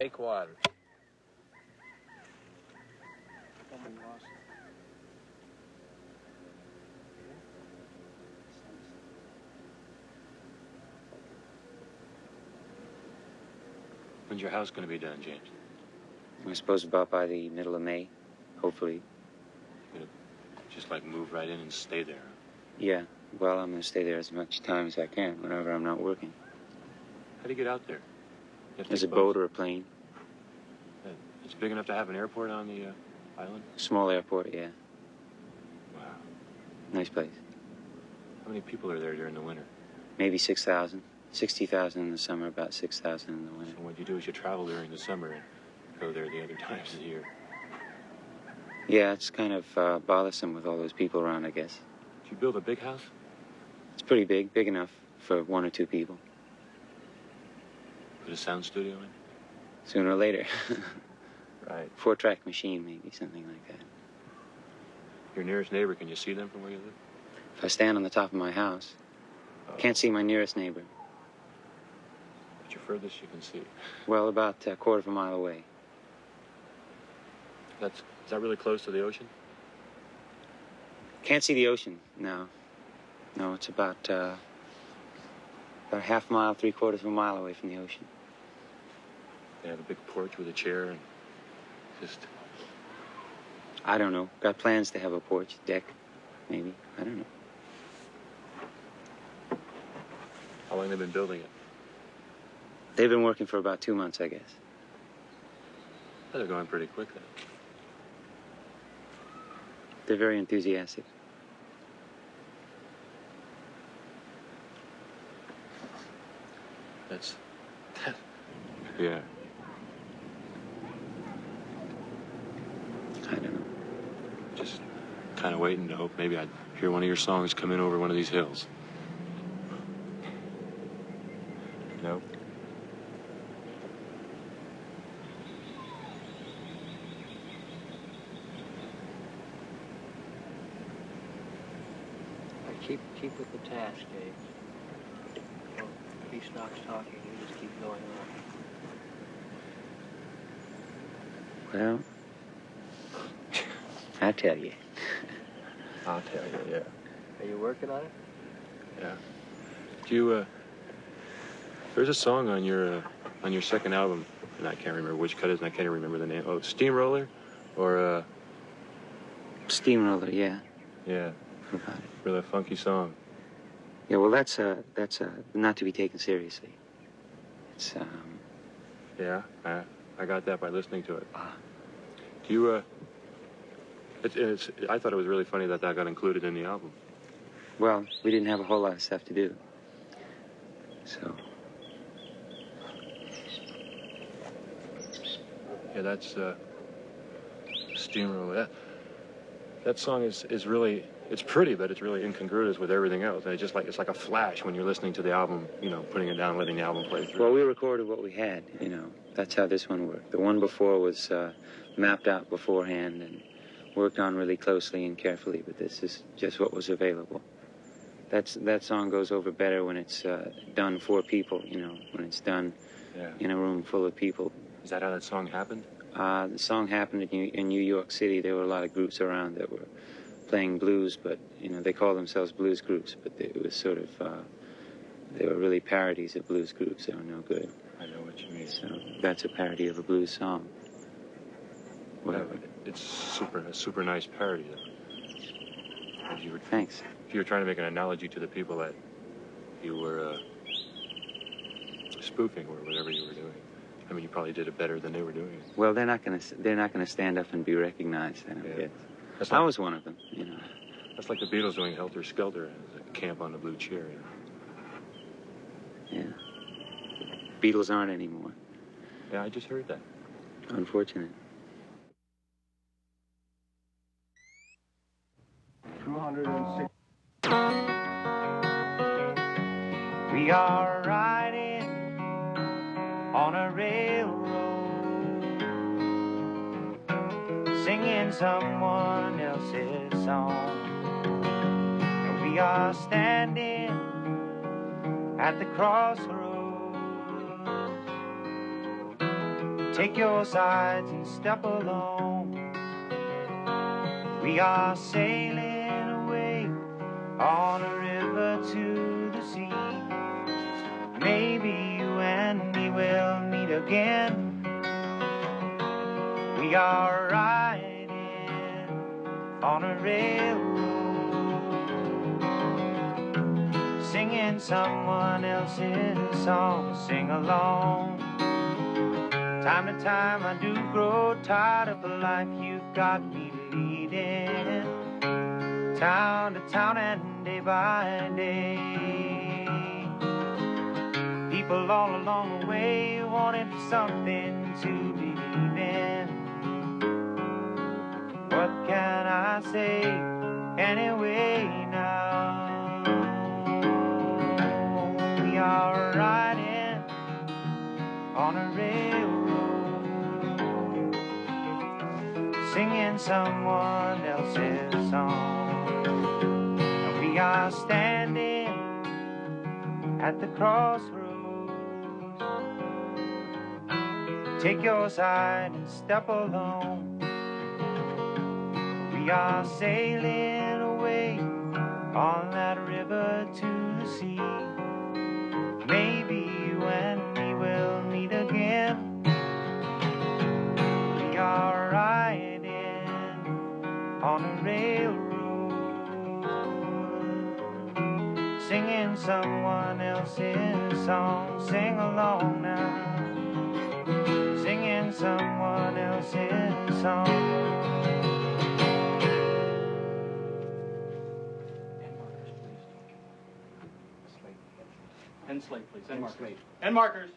Take one. When's your house going to be done, James? We're supposed to about by the middle of May, hopefully. You're gonna just like move right in and stay there? Yeah, well, I'm going to stay there as much time as I can whenever I'm not working. How do you get out there? There's a boat or a plane. It's big enough to have an airport on the island? Small airport, yeah. Wow. Nice place. How many people are there during the winter? Maybe 6,000. 60,000 in the summer, about 6,000 in the winter. So what you do is you travel during the summer and go there the other times of the year. Yeah, it's kind of bothersome with all those people around, I guess. Did you build a big house? It's pretty big, big enough for 1 or 2 people. Put a sound studio in? Sooner or later. Right. 4-track machine, maybe, something like that. Your nearest neighbor, can you see them from where you live? If I stand on the top of my house, can't see my nearest neighbor. What's your furthest you can see? Well, about a quarter of a mile away. Is that really close to the ocean? Can't see the ocean, no. No, it's about a half mile, 3/4 of a mile away from the ocean. They have a big porch with a chair and just... I don't know. Got plans to have a porch, deck, maybe. I don't know. How long have they been building it? They've been working for about 2 months, I guess. They're going pretty quick then. They're very enthusiastic. Yeah. I don't know. Just kind of waiting to hope maybe I'd hear one of your songs come in over one of these hills. No? Keep with the task, Dave. If he stops talking, you just keep going on. Well, I tell you. I'll tell you, yeah. Are you working on it? Yeah. Do you, there's a song on your second album, and I can't remember which cut it is, and I can't even remember the name. Oh, Steamroller? Or, Steamroller, yeah. Yeah. About it. Really funky song. Yeah, well, that's not to be taken seriously. It's, Yeah, I got that by listening to it. Ah. Do you, I thought it was really funny that got included in the album. Well, we didn't have a whole lot of stuff to do. So. Yeah, that's, Steamroller. That song is really, it's pretty, but it's really incongruous with everything else. And it's like a flash when you're listening to the album, you know, putting it down, letting the album play through. Well, we recorded what we had, you know. That's how this one worked. The one before was mapped out beforehand and worked on really closely and carefully, but this is just what was available. That song goes over better when it's done for people, you know, when it's done in a room full of people. Is that how that song happened? The song happened in New York City. There were a lot of groups around that were playing blues, but, you know, they call themselves blues groups, but it was sort of, they were really parodies of blues groups. They were no good. I know what you mean. So that's a parody of a blues song. Whatever. It's a super nice parody, though. Thanks. If you were trying to make an analogy to the people that you were spoofing or whatever you were doing, I mean, you probably did it better than they were doing it. Well, they're not gonna stand up and be recognized. I don't guess. I was one of them, you know. That's like the Beatles doing Helter Skelter as a Camp on the Blue Chair. Yeah. Beatles aren't anymore. Yeah, I just heard that. Unfortunate. 206. We are riding on a railroad, singing someone else's song, and we are standing at the crossroads, Take your sides and step along. We are sailing away on a river to the sea. Maybe you and me will meet again. We are riding on a railroad, singing someone else's song. Sing along. Time to time I do grow tired of the life you've got me leading, town to town and day by day. People all along the way wanted something to believe in. What can I say anyway now? We are riding on a railroad, singing someone else's song. And we are standing at the crossroads. Take your side and step along. We are sailing away on that river to the sea. Maybe you and me will meet again. We are riding on a railroad, singing someone else's song. Sing along now. Singing someone else's song. Pen slate, please. Pen slate. And markers.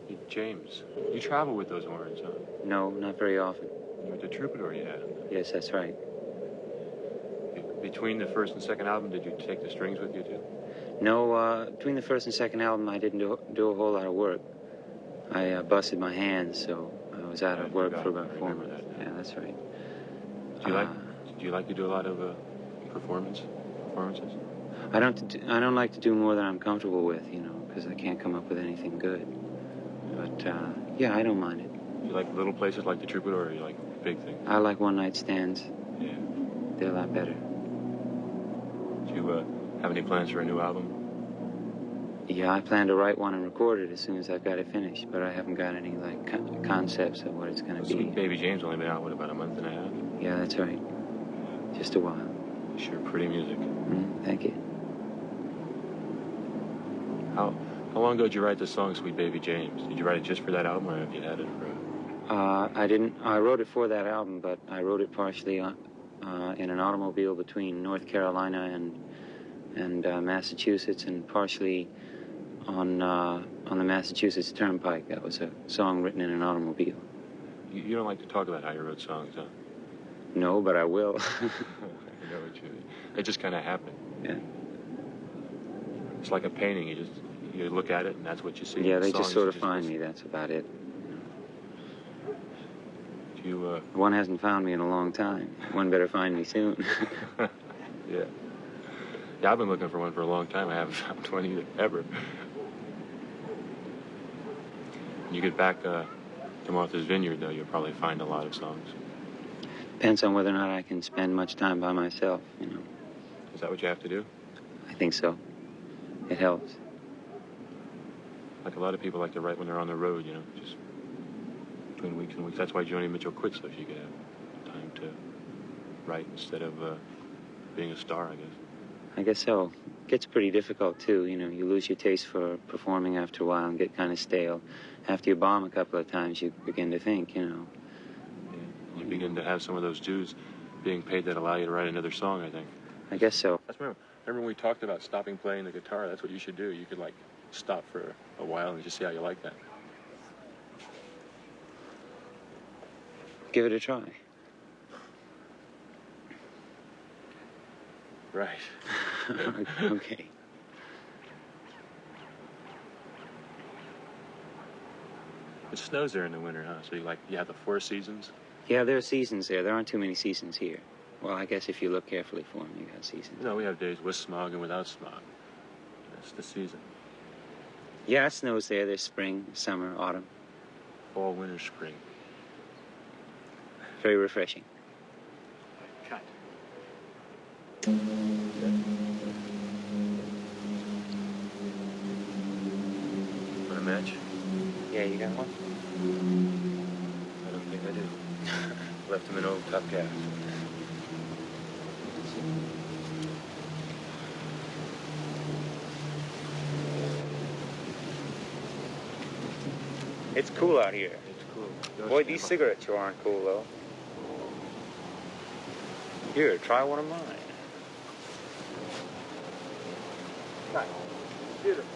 Hey, James, you travel with those horns, huh? No, not very often. You were the troubadour you had. Yes, that's right. Between the first and second album, did you take the strings with you too? No, between the first and second album, I didn't do a whole lot of work. I busted my hand, so I was out of work for about 4 months. Yeah, that's right. Do you like to do a lot of performances? I don't like to do more than I'm comfortable with, you know, because I can't come up with anything good. But yeah, I don't mind it. Do you like little places like the Troubadour, or you like big things? I like one-night stands. Yeah. They're a lot better. Do you have any plans for a new album? Yeah, I plan to write one and record it as soon as I've got it finished, but I haven't got any like concepts of what it's going to be. Sweet Baby James only been out, what, about a month and a half? Yeah, that's right. Just a while. Sure, pretty music. Thank you. How long ago did you write the song Sweet Baby James? Did you write it just for that album, or have you had it for? I didn't. I wrote it for that album, but I wrote it partially in an automobile between North Carolina and Massachusetts, and partially on the Massachusetts Turnpike. That was a song written in an automobile. You don't like to talk about how you wrote songs, huh? No, but I will. I know what you mean. It just kind of happened. Yeah. It's like a painting. You look at it, and that's what you see. Yeah, they just sort of find me. That's about it. Do you? One hasn't found me in a long time. One better find me soon. Yeah. Yeah, I've been looking for one for a long time. I haven't found one either, ever. When you get back to Martha's Vineyard, though, you'll probably find a lot of songs. Depends on whether or not I can spend much time by myself, you know. Is that what you have to do? I think so. It helps. Like a lot of people like to write when they're on the road, you know, just between weeks and weeks. That's why Joni Mitchell quit, so she could have time to write instead of being a star, I guess. I guess so. It gets pretty difficult, too. You know, you lose your taste for performing after a while and get kind of stale. After you bomb a couple of times, you begin to think, you know. Yeah. You begin to have some of those dues being paid that allow you to write another song, I think. I guess so. Remember when we talked about stopping playing the guitar? That's what you should do. You could, like, stop for a while and just see how you like that. Give it a try. Right. Okay. It snows there in the winter, huh? So you have the 4 seasons? Yeah, there are seasons there. There aren't too many seasons here. Well, I guess if you look carefully for them, you got seasons. No, we have days with smog and without smog. That's the season. Yeah, it snows there. There's spring, summer, autumn. Fall, winter, spring. Very refreshing. Cut. Want a match? Yeah, you got one? I don't think I do. Left him in old top cap. It's cool out here. It's cool. Boy, these cigarettes you aren't cool, though. Here, try one of mine. Cut. Beautiful.